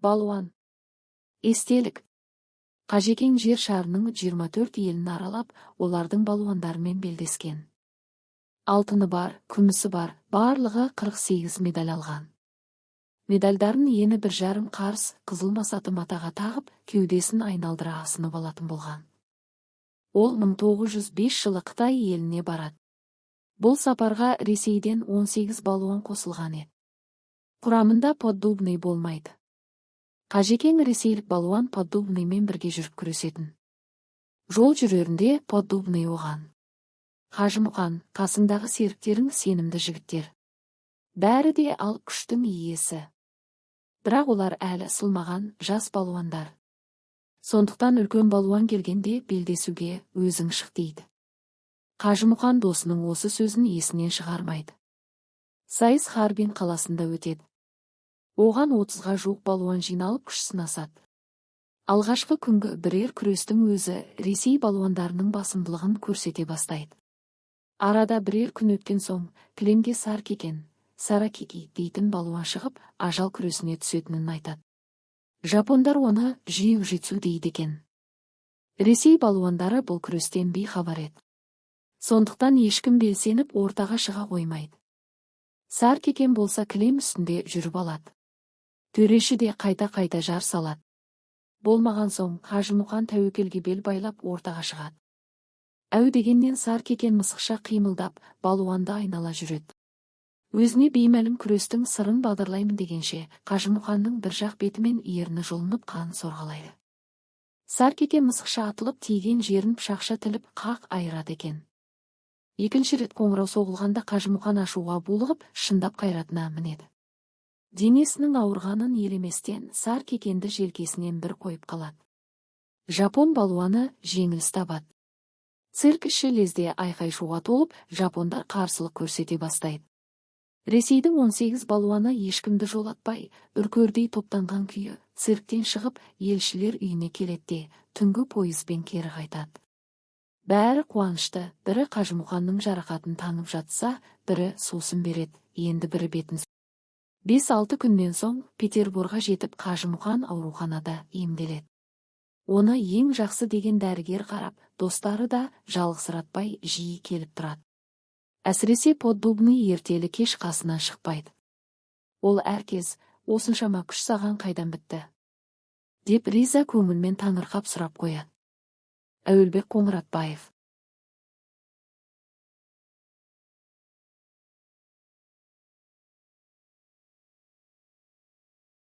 Балуан. Естелік. Қажекең жер шарының 24 елін аралап, олардың балуандарымен белдескен. Алтыны бар, күмісі бар, барлығы 48 медаль алған. Медальдарын ені 1,5 қарыс қызыл масаты матаға тағып, кеудесін айналдыра асынып алатын болған. Ол 1905 жылы Қытай еліне барады. Бұл сапарға Ресейден 18 балуан қосылған еді. Құрамында Поддубный болмайды. Қажекең ресейлік балуан Поддубныймен бірге жүріп күресетін. Жол жүрерінде Поддубный оған: Қажымұқан, қасыңдағы серіктерің сенімді жігіттер. Бәрі де ал күштің иесі. Бірақ олар әлі ысылмаған жас балуандар. Сондықтан үлкен балуан келгенде белдесуге өзің шық дейді. Қажымұқан досының осы сөзін есінен шығармайды. Сайыс Харбин қаласында өтеді. Оған 30-ға жуық балуан жиналып күш сынасады. Алғашқы күнгі бірер күрестің өзі Ресей балуандарының басымдылығын көрсете бастайды. Арада бірер күн өткен соң кілемге Саракики дейтін балуан шығып, ажал күресіне түсетінін айтады. Жапондар оны jiu-jitsu дейді екен. Ресей балуандары бұл күрестен бейхабар еді. Сондықтан ешкім белсеніп ортаға шыға қоймайды. Саркикен болса кілем үстінде жүріп алады. Төреші де қайта жар салады. Болмаған соң Қажымұқан тәуекелге бел байлап ортаға шығады. Әу дегеннен Саркикен мысықша қимылдап, балуанды айнала жүреді. Өзіне беймәлім күрестің сырын бағдарлаймын дегенше, Қажымұқанның бір жақ бетімен ерні жұлынып қан сорғалайды. Саркикен мысықша атылып тиген жерін пышақша тіліп қақ айырады екен. Екінші рет қоңырау соғылғанда Қажымұқан ашуға булығып, шындап қайратына мінеді. Денесінің ауырғанын елеместен Саркикенді желкесінен бір қойып қалады. Жапон балуаны жеңіліс табады. Цирк іші лезде айқай-шуға толып, жапондар қарсылық көрсете бастайды. Ресейдің 18 балуаны ешкімді жолатпай, үркердей топтанған күйі цирктен шығып, елшілер үйіне келетте, түнгі пойызбен кері қайтады. Бәрі қуанышты, бірі Қажымұқанның жарақатын таңып жатса, бірі сусын береді, енді бірі бетін. 5-6 күннен соң Петерборға жетіп, Қажымұқан ауруханада емделеді. Оны ең жақсы деген дәрігер қарап, достары да жалғызыратпай жиі келіп тұрады. Әсіресе Поддубный ертелі кеш қасынан шықпайды. Ол әркез, осыншама күш саған қайдан бітті? Деп риза көңілмен таңырқап сұрап қояды. Әуелбек Қоңыратбаев.